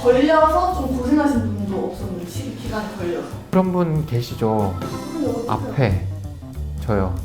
걸려서 좀 고생하신 분도 없었는데 기간이 걸려서. 그런 분 계시죠? 앞에 저요.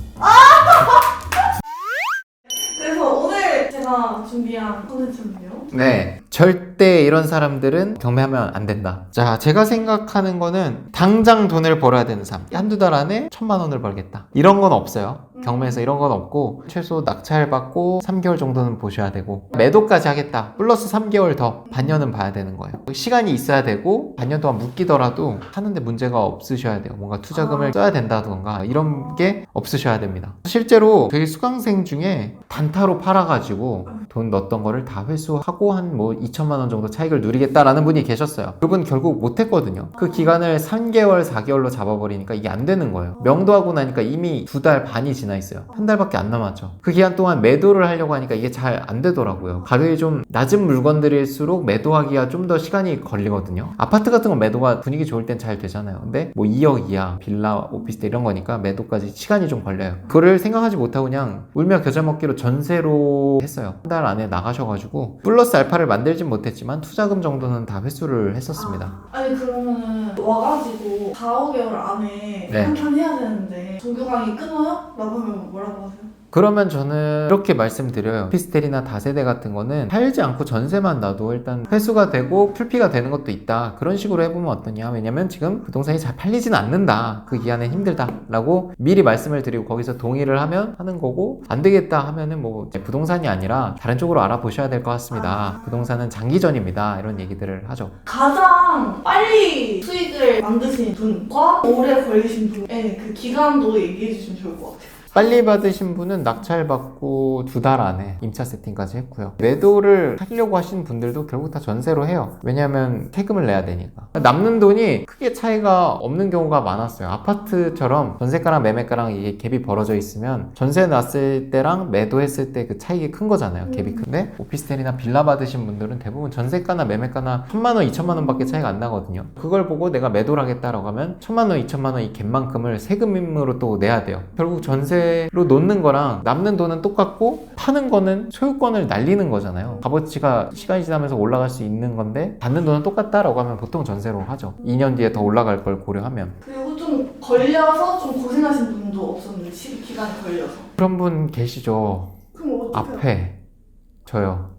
그래서 오늘 제가 준비한 콘텐츠는요. 네, 절대 이런 사람들은 경매하면 안 된다. 자, 제가 생각하는 거는 당장 돈을 벌어야 되는 사람, 한두 달 안에 1,000만 원을 벌겠다, 이런 건 없어요. 경매에서 이런 건 없고, 최소 낙찰받고 3개월 정도는 보셔야 되고, 매도까지 하겠다 플러스 3개월 더, 반년은 봐야 되는 거예요. 시간이 있어야 되고, 반년 동안 묶이더라도 하는데 문제가 없으셔야 돼요. 뭔가 투자금을 써야 된다던가 이런 게 없으셔야 됩니다. 실제로 저희 수강생 중에 단타로 팔아가지고 돈 넣었던 거를 다 회수하고 한 뭐 2천만 원 정도 차익을 누리겠다라는 분이 계셨어요. 그분 결국 못했거든요. 그 기간을 3개월, 4개월로 잡아버리니까 이게 안 되는 거예요. 명도하고 나니까 이미 2달 반이 지나 있어요. 한 달밖에 안 남았죠. 그 기간 동안 매도를 하려고 하니까 이게 잘 안 되더라고요. 가격이 좀 낮은 물건들일수록 매도하기가 좀 더 시간이 걸리거든요. 아파트 같은 건 매도가 분위기 좋을 땐 잘 되잖아요. 근데 뭐 2억 이하 빌라, 오피스텔 이런 거니까 매도까지 시간이 좀 걸려요. 그거를 생각하지 못하고 그냥 울며 겨자 먹기로 전세로 했어요. 한 달 안에 나가셔가지고 플러스 알파를 만들진 못했지만 투자금 정도는 다 회수를 했었습니다. 아니 그러면은 와가지고 4, 5개월 안에 네. 한판 해야 되는데 종교강의 끊어요? 라고 하면 뭐라고 하세요? 그러면 저는 이렇게 말씀드려요. 오피스텔이나 다세대 같은 거는 팔지 않고 전세만 놔도 일단 회수가 되고 풀피가 되는 것도 있다. 그런 식으로 해보면 어떠냐. 왜냐면 지금 부동산이 잘 팔리진 않는다. 그 기간엔 힘들다 라고 미리 말씀을 드리고 거기서 동의를 하면 하는 거고, 안 되겠다 하면은 뭐 부동산이 아니라 다른 쪽으로 알아보셔야 될 것 같습니다. 부동산은 장기전입니다. 이런 얘기들을 하죠. 가장 빨리 수익을 만드신 분과 오래 걸리신 분의 그 기간도 얘기해 주시면 좋을 것 같아요. 빨리 받으신 분은 낙찰 받고 2달 안에 임차 세팅까지 했고요. 매도를 하려고 하시는 분들도 결국 다 전세로 해요. 왜냐하면 세금을 내야 되니까. 남는 돈이 크게 차이가 없는 경우가 많았어요. 아파트처럼 전세가랑 매매가랑 이게 갭이 벌어져 있으면 전세 났을 때랑 매도했을 때 그 차이가 큰 거잖아요. 갭이 큰데 오피스텔이나 빌라 받으신 분들은 대부분 전세가나 매매가나 1,000만 원, 2천만 원밖에 차이가 안 나거든요. 그걸 보고 내가 매도를 하겠다라고 하면 1,000만 원, 2천만 원 이 갭만큼을 세금으로 또 내야 돼요. 결국 전세로 놓는 거랑 남는 돈은 똑같고 파는 거는 소유권을 날리는 거잖아요. 값어치가 시간이 지나면서 올라갈 수 있는 건데 받는 돈은 똑같다라고 하면 보통 전세로 하죠. 2년 뒤에 더 올라갈 걸 고려하면. 그리고 좀 걸려서 좀 고생하신 분도 없었는데 기간이 걸려서. 그런 분 계시죠? 그럼 어떡해요? 앞에 저요.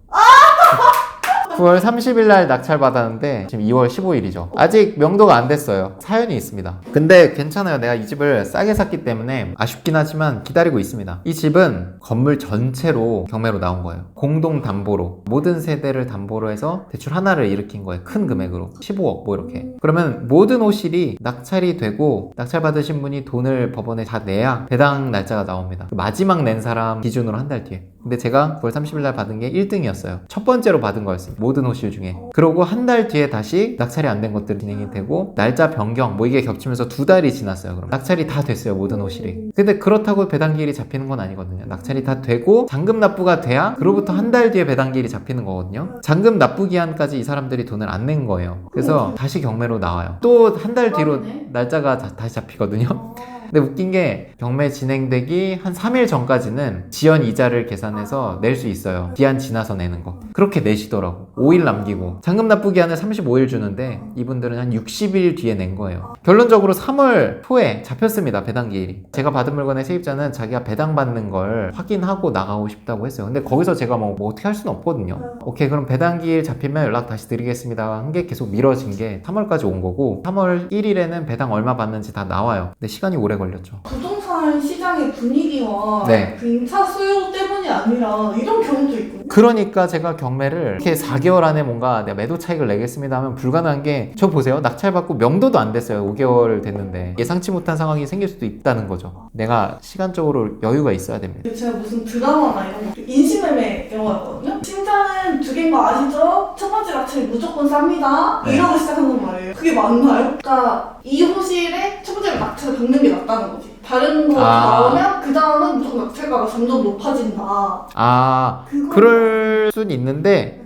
9월 30일 날 낙찰 받았는데 지금 2월 15일이죠. 아직 명도가 안 됐어요. 사연이 있습니다. 근데 괜찮아요. 내가 이 집을 싸게 샀기 때문에 아쉽긴 하지만 기다리고 있습니다. 이 집은 건물 전체로 경매로 나온 거예요. 공동 담보로 모든 세대를 담보로 해서 대출 하나를 일으킨 거예요. 큰 금액으로 15억 뭐 이렇게. 그러면 모든 호실이 낙찰이 되고 낙찰 받으신 분이 돈을 법원에 다 내야 배당 날짜가 나옵니다. 마지막 낸 사람 기준으로 한 달 뒤에. 근데 제가 9월 30일 날 받은 게 1등이었어요. 첫 번째로 받은 거였습니다. 모든 호실 중에. 그러고 한 달 뒤에 다시 낙찰이 안 된 것들이 진행이 되고 날짜 변경 뭐 이게 겹치면서 2달이 지났어요. 그럼 낙찰이 다 됐어요. 모든 호실이. 근데 그렇다고 배당기일이 잡히는 건 아니거든요. 낙찰이 다 되고 잔금 납부가 돼야 그로부터 한 달 뒤에 배당기일이 잡히는 거거든요. 잔금 납부 기한까지 이 사람들이 돈을 안 낸 거예요. 그래서 다시 경매로 나와요. 또 한 달 뒤로 날짜가 다시 잡히거든요. 근데 웃긴 게 경매 진행되기 한 3일 전까지는 지연 이자를 계산해서 낼 수 있어요. 기한 지나서 내는 거. 그렇게 내시더라고. 5일 남기고. 잔금 납부 기한을 35일 주는데 이분들은 한 60일 뒤에 낸 거예요. 결론적으로 3월 초에 잡혔습니다. 배당기일이. 제가 받은 물건의 세입자는 자기가 배당받는 걸 확인하고 나가고 싶다고 했어요. 근데 거기서 제가 뭐 어떻게 할 수는 없거든요. 오케이 그럼 배당기일 잡히면 연락 다시 드리겠습니다 한 게 계속 미뤄진 게 3월까지 온 거고 3월 1일에는 배당 얼마 받는지 다 나와요. 근데 시간이 오래 걸렸죠. 부동산 시장의 분위기와 네. 그 임차 수요 때문이 아니라 이런 경우도 있고. 그러니까 제가 경매를 이렇게 4개월 안에 뭔가 내가 매도 차익을 내겠습니다 하면 불가능한 게 저 보세요. 낙찰받고 명도도 안 됐어요. 5개월 됐는데 예상치 못한 상황이 생길 수도 있다는 거죠. 내가 시간적으로 여유가 있어야 됩니다. 제가 무슨 드라마나 이런 거 인신매매 영화였거든요. 심장은 두 개인 거 아시죠? 첫 번째 낙찰이 무조건 쌉니다. 네. 이러고 시작하는 말이에요. 그게 맞나요? 그러니까 이 호실에 첫 번째 낙찰을 받는 게 낫다는 거지. 다른 거 나오면 그 다음은 무조건 낙찰가가 점점 높아진다. 아, 그럴 순 있는데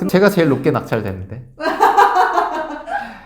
제가 제일 높게 낙찰됐는데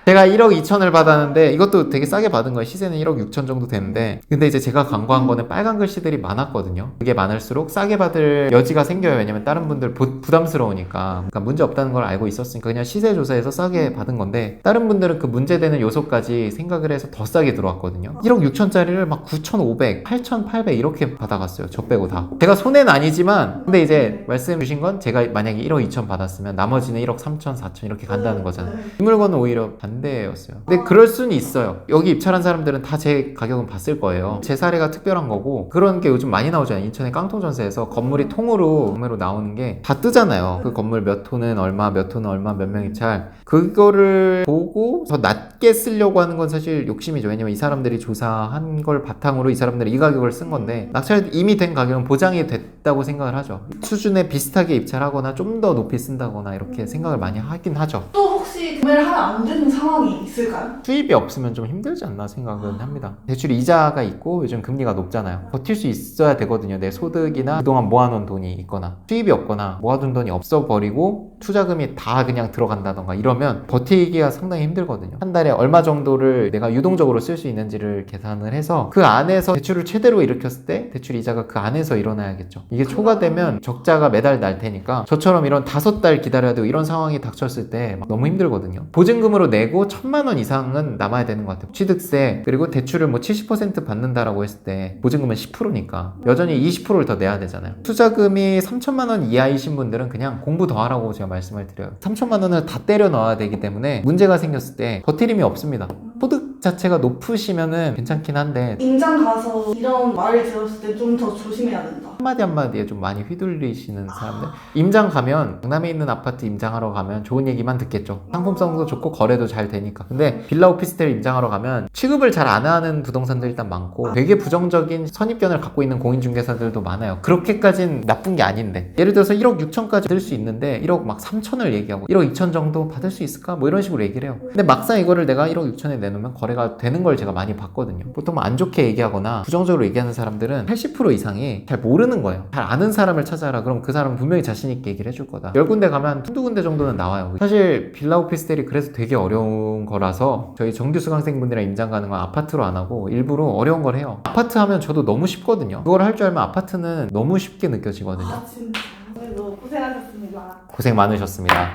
제가 1억 2천을 받았는데 이것도 되게 싸게 받은 거예요. 시세는 1억 6천 정도 되는데 근데 이제 제가 광고한 거는 빨간 글씨들이 많았거든요. 그게 많을수록 싸게 받을 여지가 생겨요. 왜냐면 다른 분들 부담스러우니까. 그러니까 문제 없다는 걸 알고 있었으니까 그냥 시세 조사해서 싸게 받은 건데 다른 분들은 그 문제되는 요소까지 생각을 해서 더 싸게 들어왔거든요. 1억 6천짜리를 막 9,500, 8,800 이렇게 받아갔어요. 저 빼고 다. 제가 손해는 아니지만 근데 이제 말씀 주신 건 제가 만약에 1억 2천 받았으면 나머지는 1억 3천, 4천 이렇게 간다는 거잖아요. 이 물건은 오히려 반대였어요. 근데 그럴 수는 있어요. 여기 입찰한 사람들은 다 제 가격은 봤을 거예요. 제 사례가 특별한 거고 그런 게 요즘 많이 나오잖아요. 인천의 깡통전세에서 건물이 통으로 구매로 나오는 게 다 뜨잖아요. 그 건물 몇 호는 얼마, 몇 호는 얼마, 몇 명 입찰 그거를 보고 더 낮게 쓰려고 하는 건 사실 욕심이죠. 왜냐면 이 사람들이 조사한 걸 바탕으로 이 사람들이 이 가격을 쓴 건데 낙찰 이미 된 가격은 보장이 됐다고 생각을 하죠. 수준에 비슷하게 입찰하거나 좀 더 높이 쓴다거나 이렇게 생각을 많이 하긴 하죠. 또 혹시 구매를 하면 안 되는 상황이 있을까요? 수입이 없으면 좀 힘들지 않나 생각은 합니다. 대출 이자가 있고 요즘 금리가 높잖아요. 버틸 수 있어야 되거든요. 내 소득이나 그동안 모아놓은 돈이 있거나 수입이 없거나 모아둔 돈이 없어버리고 투자금이 다 그냥 들어간다던가 이러면 버티기가 상당히 힘들거든요. 한 달에 얼마 정도를 내가 유동적으로 쓸 수 있는지를 계산을 해서 그 안에서 대출을 최대로 일으켰을 때 대출 이자가 그 안에서 일어나야겠죠. 이게 초과되면 적자가 매달 날 테니까 저처럼 이런 5달 기다려야 되고 이런 상황이 닥쳤을 때 너무 힘들거든요. 보증금으로 내고 1,000만 원 이상은 남아야 되는 것 같아요. 취득세 그리고 대출을 뭐 70% 받는다라고 했을 때 보증금은 10%니까 여전히 20%를 더 내야 되잖아요. 투자금이 3천만 원 이하이신 분들은 그냥 공부 더 하라고 제가 말씀을 드려요. 3천만 원을 다 때려 넣어야 되기 때문에 문제가 생겼을 때 버티림이 없습니다. 소득 자체가 높으시면은 괜찮긴 한데 임장 가서 이런 말을 들었을 때 좀 더 조심해야 된다. 한마디 한마디에 좀 많이 휘둘리시는 사람들. 임장 가면 강남에 있는 아파트 임장하러 가면 좋은 얘기만 듣겠죠. 상품성도 좋고 거래도 잘 되니까. 근데 빌라 오피스텔 임장하러 가면 취급을 잘 안 하는 부동산들 일단 많고 되게 부정적인 선입견을 갖고 있는 공인중개사들도 많아요. 그렇게까진 나쁜 게 아닌데 예를 들어서 1억 6천까지 받을 수 있는데 1억 막 3천을 얘기하고 1억 2천 정도 받을 수 있을까? 뭐 이런 식으로 얘기를 해요. 근데 막상 이거를 내가 1억 6천에 내놓으면 거래가 되는 걸 제가 많이 봤거든요. 보통 안 좋게 얘기하거나 부정적으로 얘기하는 사람들은 80% 이상이 잘 모르는 거예요. 잘 아는 사람을 찾아라. 그럼 그 사람은 분명히 자신 있게 얘기를 해줄 거다. 10군데 가면 한두 군데 정도는 나와요. 사실 빌라 오피스텔이 그래서 되게 어려운 거라서 저희 정규 수강생분들이랑 임장 가는 건 아파트로 안 하고 일부러 어려운 걸 해요. 아파트 하면 저도 너무 쉽거든요. 그걸 할 줄 알면 아파트는 너무 쉽게 느껴지거든요. 진짜 오늘도 고생하셨습니다. 고생 많으셨습니다.